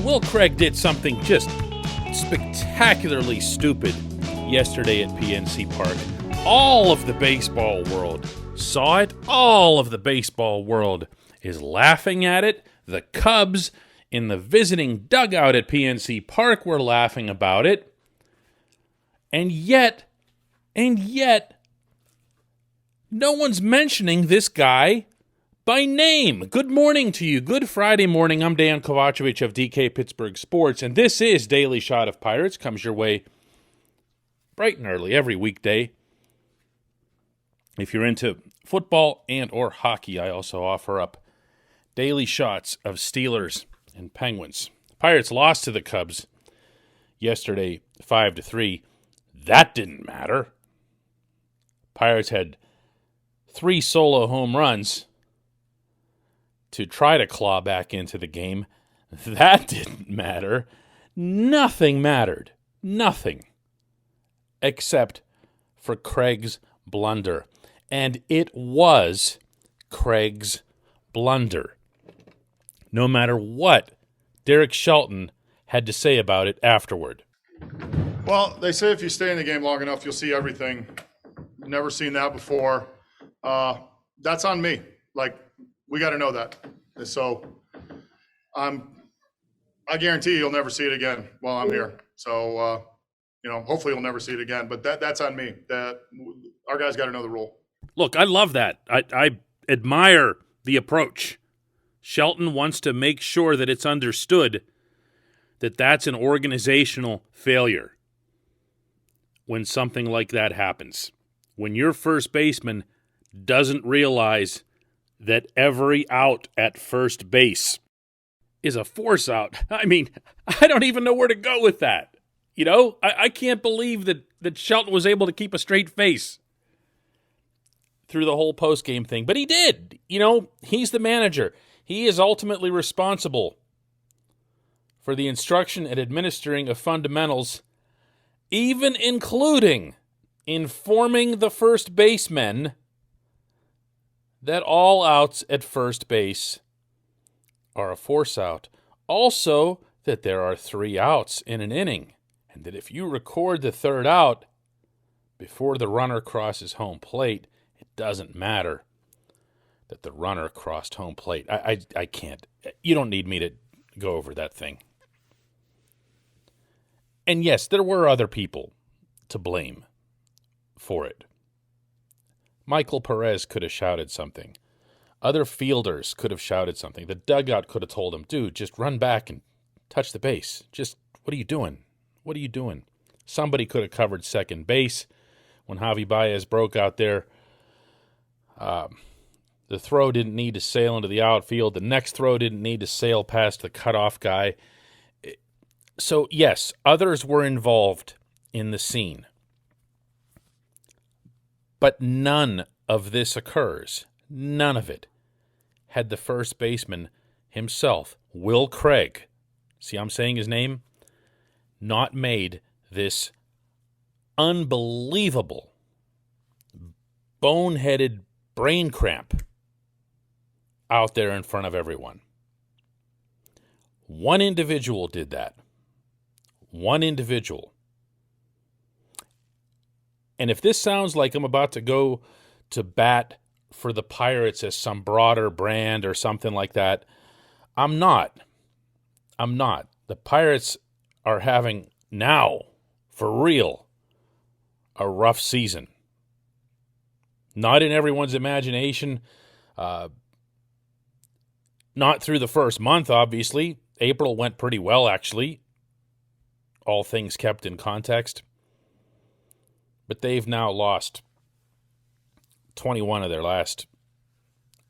Will Craig did something just spectacularly stupid yesterday at PNC Park. All of the baseball world saw it. All of the baseball world is laughing at it. The Cubs in the visiting dugout at PNC Park were laughing about it. And yet, no one's mentioning this guy by name. Good morning to you. Good Friday morning. I'm Dan Kovacevic of DK Pittsburgh Sports, and this is Daily Shot of Pirates. Comes your way bright and early every weekday. If you're into football and or hockey, I also offer up daily shots of Steelers and Penguins. Pirates lost to the Cubs yesterday 5-3. That didn't matter. Pirates had 3 solo home runs to try to claw back into the game. That didn't matter. Nothing mattered. Nothing. Except for Craig's blunder. And it was Craig's blunder. No matter what Derek Shelton had to say about it afterward. Well, they say if you stay in the game long enough, you'll see everything. Never seen that before. That's on me. We got to know that. So I guarantee you'll never see it again while I'm here. So, hopefully you'll never see it again. But that's on me. Our guys got to know the rule. Look, I love that. I admire the approach. Shelton wants to make sure that it's understood that that's an organizational failure when something like that happens. When your first baseman doesn't realize that every out at first base is a force out. I mean, I don't even know where to go with that. I can't believe that Shelton was able to keep a straight face through the whole postgame thing. But he did. He's the manager. He is ultimately responsible for the instruction and administering of fundamentals, even including informing the first basemen that all outs at first base are a force out. Also, that there are 3 outs in an inning, and that if you record the third out before the runner crosses home plate, it doesn't matter that the runner crossed home plate. I can't. You don't need me to go over that thing. And yes, there were other people to blame for it. Michael Perez could have shouted something. Other fielders could have shouted something. The dugout could have told him, dude, just run back and touch the base. Just, what are you doing? What are you doing? Somebody could have covered second base when Javi Baez broke out there. The throw didn't need to sail into the outfield. The next throw didn't need to sail past the cutoff guy. So, yes, others were involved in the scene. But none of this occurs. None of it. Had the first baseman himself, Will Craig, see how I'm saying his name? Not made this unbelievable, boneheaded brain cramp out there in front of everyone. One individual did that. One individual. And if this sounds like I'm about to go to bat for the Pirates as some broader brand or something like that, I'm not. The Pirates are having now, for real, a rough season. Not in everyone's imagination. Not through the first month, obviously. April went pretty well, actually. All things kept in context. But they've now lost 21 of their last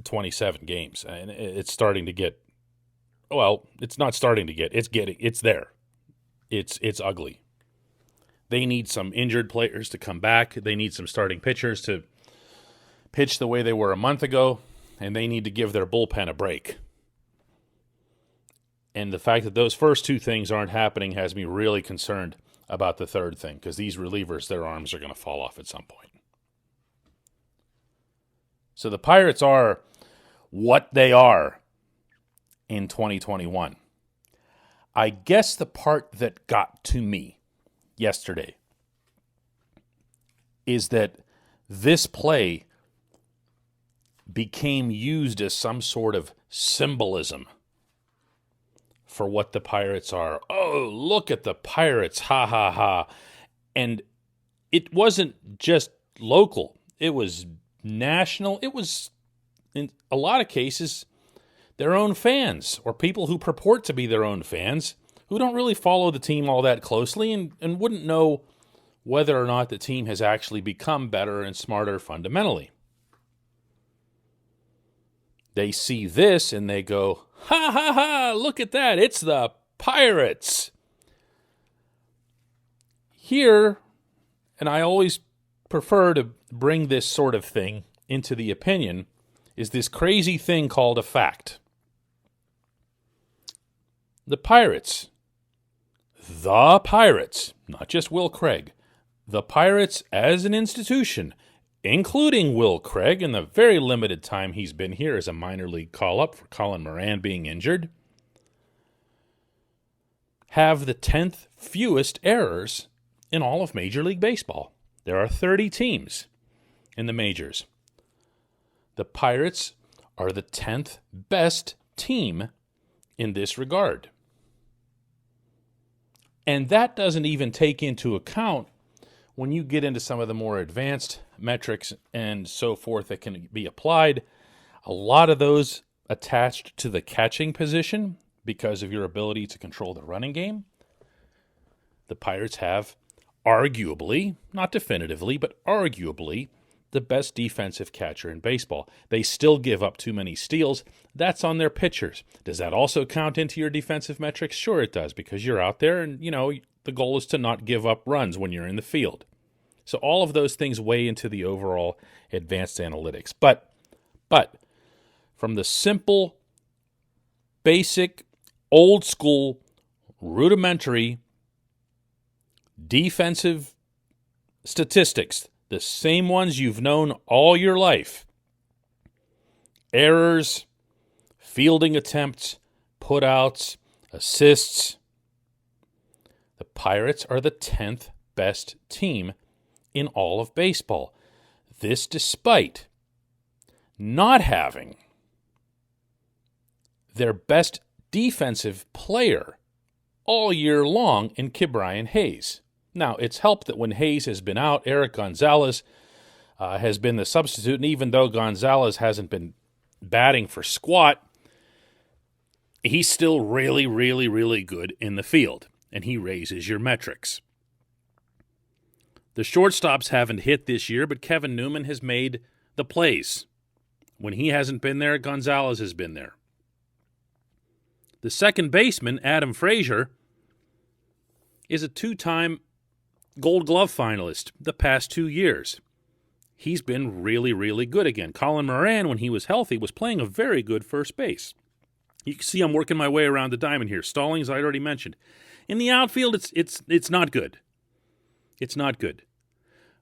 27 games. And it's starting to get, well, it's not starting to get, it's there. It's ugly. They need some injured players to come back. They need some starting pitchers to pitch the way they were a month ago. And they need to give their bullpen a break. And the fact that those first 2 things aren't happening has me really concerned about the third thing, because these relievers, their arms are going to fall off at some point. So the Pirates are what they are in 2021. I guess the part that got to me yesterday is that this play became used as some sort of symbolism for what the Pirates are. Oh, look at the Pirates, ha ha ha. And it wasn't just local, it was national. It was, in a lot of cases, their own fans or people who purport to be their own fans who don't really follow the team all that closely and wouldn't know whether or not the team has actually become better and smarter fundamentally. They see this and they go, ha ha ha, look at that, it's the Pirates. Here, and I always prefer to bring this sort of thing into the opinion, is this crazy thing called a fact. The Pirates, not just Will Craig, the Pirates as an institution, including Will Craig in the very limited time he's been here as a minor league call-up for Colin Moran being injured, have the 10th fewest errors in all of Major League Baseball. There are 30 teams in the majors. The Pirates are the 10th best team in this regard. And that doesn't even take into account when you get into some of the more advanced metrics and so forth that can be applied. A lot of those attached to the catching position because of your ability to control the running game. The Pirates have arguably, not definitively, but arguably, the best defensive catcher in baseball. They still give up too many steals. That's on their pitchers. Does that also count into your defensive metrics? Sure it does, because you're out there and, the goal is to not give up runs when you're in the field. So all of those things weigh into the overall advanced analytics. But from the simple, basic, old school, rudimentary defensive statistics, the same ones you've known all your life. Errors, fielding attempts, putouts, assists. The Pirates are the 10th best team in all of baseball. This despite not having their best defensive player all year long in Ke'Bryan Hayes. Now, it's helped that when Hayes has been out, Eric Gonzalez has been the substitute, and even though Gonzalez hasn't been batting for squat, he's still really, really, really good in the field, and he raises your metrics. The shortstops haven't hit this year, but Kevin Newman has made the plays. When he hasn't been there, Gonzalez has been there. The second baseman, Adam Frazier, is a 2-time Gold Glove finalist the past 2 years. He's been really, really good again. Colin Moran, when he was healthy, was playing a very good first base. You can see I'm working my way around the diamond here. Stallings, I already mentioned. In the outfield, it's not good. It's not good.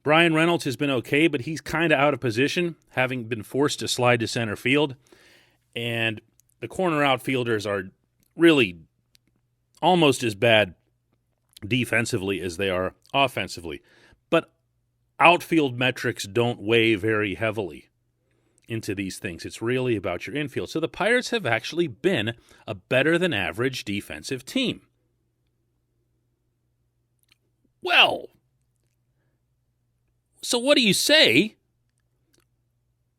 Brian Reynolds has been okay, but he's kind of out of position, having been forced to slide to center field. And the corner outfielders are really almost as bad defensively as they are offensively. But outfield metrics don't weigh very heavily into these things. It's really about your infield. So the Pirates have actually been a better than average defensive team. Well, so what do you say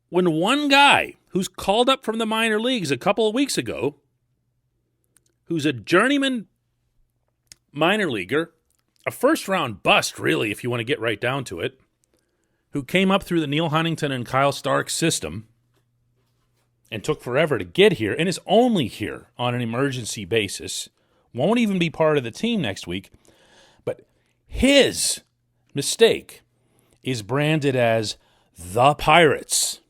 when one guy who's called up from the minor leagues a couple of weeks ago, who's a journeyman minor leaguer, a first-round bust, really, if you want to get right down to it, who came up through the Neil Huntington and Kyle Stark system and took forever to get here and is only here on an emergency basis, won't even be part of the team next week, but his mistake is branded as the Pirates.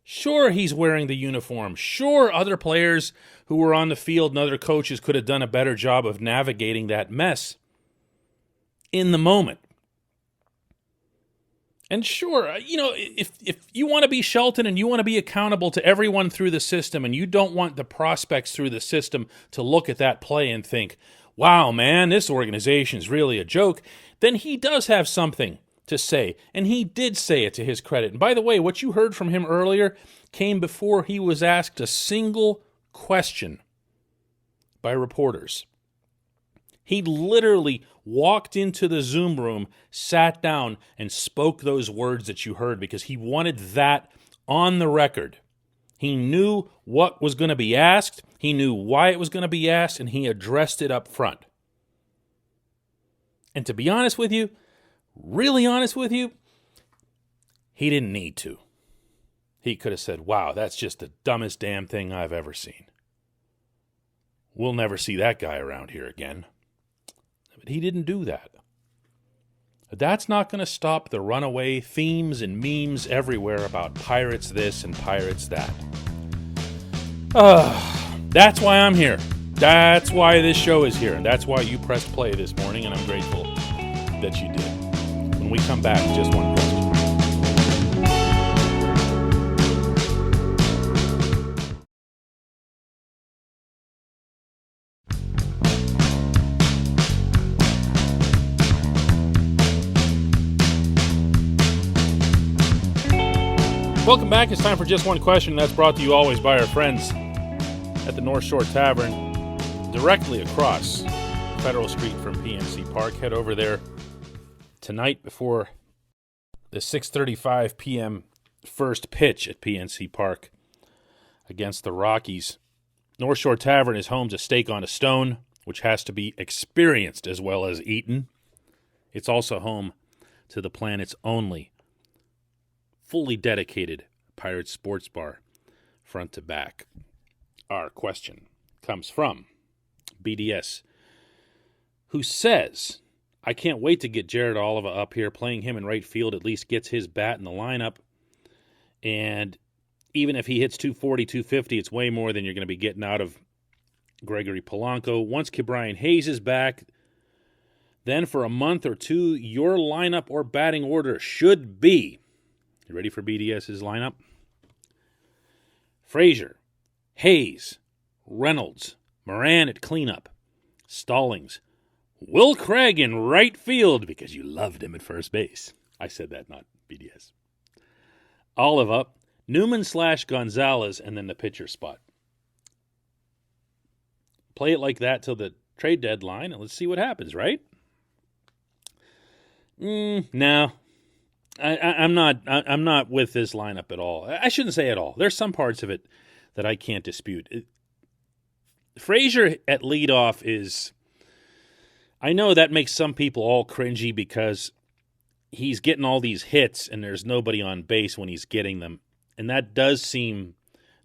Sure, he's wearing the uniform. Sure, other players who were on the field and other coaches could have done a better job of navigating that mess in the moment. And sure, if you want to be Shelton and you want to be accountable to everyone through the system and you don't want the prospects through the system to look at that play and think, wow, man, this organization is really a joke, then he does have something to say. And he did say it, to his credit. And by the way, what you heard from him earlier came before he was asked a single question by reporters. He literally walked into the Zoom room, sat down, and spoke those words that you heard because he wanted that on the record. He knew what was going to be asked, he knew why it was going to be asked, and he addressed it up front. And to be honest with you, really honest with you, he didn't need to. He could have said, wow, that's just the dumbest damn thing I've ever seen. We'll never see that guy around here again. But he didn't do that. But that's not going to stop the runaway themes and memes everywhere about Pirates this and Pirates that. That's why I'm here. That's why this show is here. And that's why you pressed play this morning, and I'm grateful that you did. When we come back, just one question. Welcome back. It's time for Just One Question. That's brought to you always by our friends at the North Shore Tavern, directly across Federal Street from PNC Park. Head over there tonight before the 6:35 p.m. first pitch at PNC Park against the Rockies. North Shore Tavern is home to Steak on a Stone, which has to be experienced as well as eaten. It's also home to the planet's only fully dedicated Pirates sports bar, front to back. Our question comes from BDS, who says, I can't wait to get Jared Oliva up here. Playing him in right field at least gets his bat in the lineup. And even if he hits 240, 250, it's way more than you're going to be getting out of Gregory Polanco. Once Ke'Bryan Hayes is back, then for a month or two, your lineup or batting order should be, you ready for BDS's lineup? Frazier, Hayes, Reynolds, Moran at cleanup, Stallings, Will Craig in right field because you loved him at first base. I said that, not BDS. Oliva, Newman/Gonzalez, and then the pitcher spot. Play it like that till the trade deadline, and let's see what happens, right? No. I'm not with this lineup at all. I shouldn't say at all. There's some parts of it that I can't dispute. Frazier at leadoff is, I know that makes some people all cringy because he's getting all these hits and there's nobody on base when he's getting them. And that does seem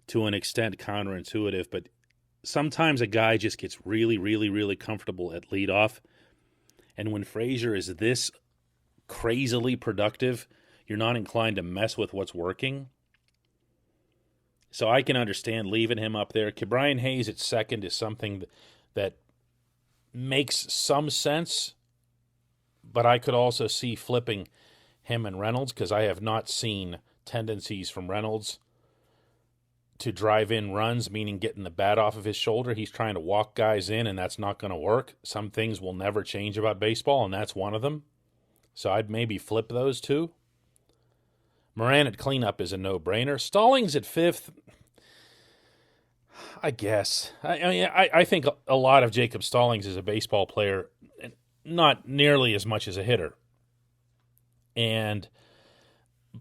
to an extent counterintuitive, but sometimes a guy just gets really, really, really comfortable at leadoff. And when Frazier is this crazily productive, you're not inclined to mess with what's working. So I can understand leaving him up there. Ke'Bryan Hayes at second is something that makes some sense, but I could also see flipping him and Reynolds because I have not seen tendencies from Reynolds to drive in runs, meaning getting the bat off of his shoulder. He's trying to walk guys in, and that's not going to work. Some things will never change about baseball, and that's one of them. So I'd maybe flip those two. Moran at cleanup is a no-brainer. Stallings at fifth, I guess. I think a lot of Jacob Stallings is a baseball player, not nearly as much as a hitter. And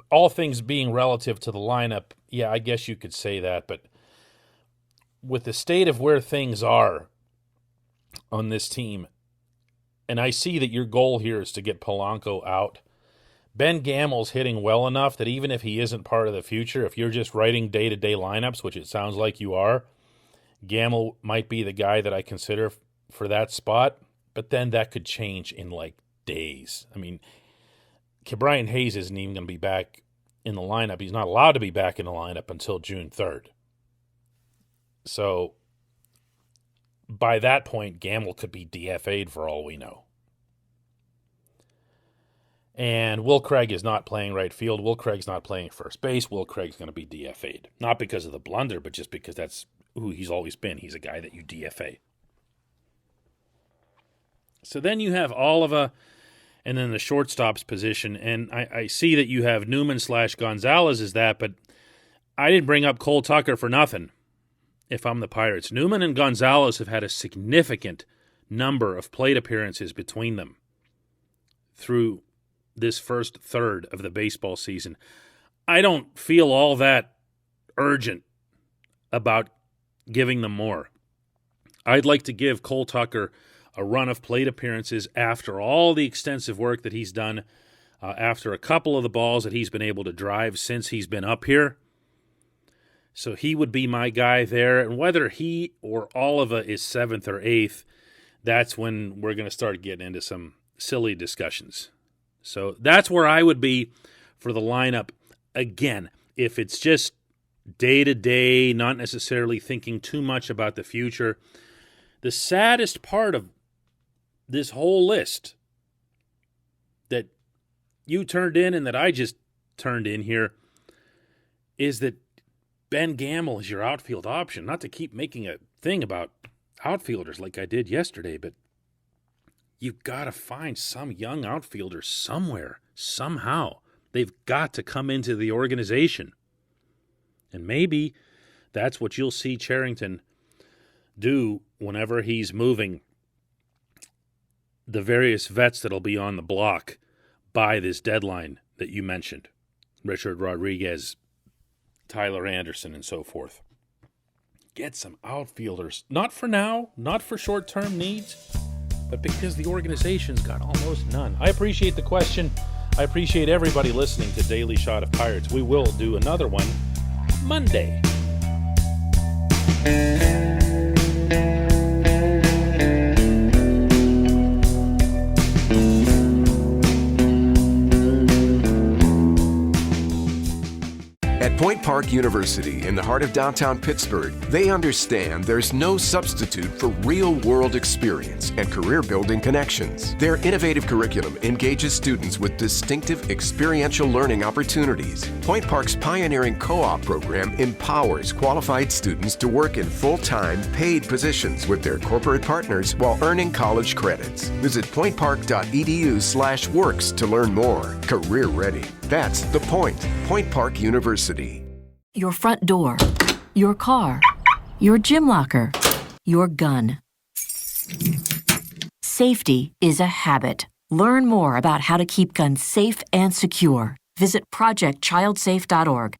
all things being relative to the lineup, yeah, I guess you could say that. But with the state of where things are on this team, and I see that your goal here is to get Polanco out. Ben Gamel's hitting well enough that even if he isn't part of the future, if you're just writing day-to-day lineups, which it sounds like you are, Gamel might be the guy that I consider for that spot. But then that could change in like days. I mean, Ke'Bryan Hayes isn't even going to be back in the lineup. He's not allowed to be back in the lineup until June 3rd. So by that point, Gamel could be DFA'd for all we know. And Will Craig is not playing right field. Will Craig's not playing first base. Will Craig's going to be DFA'd. Not because of the blunder, but just because that's who he's always been. He's a guy that you DFA. So then you have Oliva and then the shortstop's position. And I see that you have Newman/Gonzalez as that, but I didn't bring up Cole Tucker for nothing if I'm the Pirates. Newman and Gonzalez have had a significant number of plate appearances between them through this first third of the baseball season. I don't feel all that urgent about giving them more. I'd like to give Cole Tucker a run of plate appearances after all the extensive work that he's done, after a couple of the balls that he's been able to drive since he's been up here. So he would be my guy there. And whether he or Oliva is 7th or 8th, that's when we're going to start getting into some silly discussions. So that's where I would be for the lineup. Again, if it's just day-to-day, not necessarily thinking too much about the future, the saddest part of this whole list that you turned in and that I just turned in here is that Ben Gamel is your outfield option. Not to keep making a thing about outfielders like I did yesterday, but you've got to find some young outfielder somewhere, somehow. They've got to come into the organization. And maybe that's what you'll see Cherington do whenever he's moving the various vets that'll be on the block by this deadline that you mentioned. Richard Rodriguez, Tyler Anderson, and so forth. Get some outfielders. Not for now, not for short-term needs, but because the organization's got almost none. I appreciate the question. I appreciate everybody listening to Daily Shot of Pirates. We will do another one Monday. At Point Park University, in the heart of downtown Pittsburgh, they understand there's no substitute for real-world experience and career-building connections. Their innovative curriculum engages students with distinctive experiential learning opportunities. Point Park's pioneering co-op program empowers qualified students to work in full-time, paid positions with their corporate partners while earning college credits. Visit pointpark.edu/works to learn more. Career ready. That's the point. Point Park University. Your front door, your car, your gym locker, your gun. Safety is a habit. Learn more about how to keep guns safe and secure. Visit projectchildsafe.org.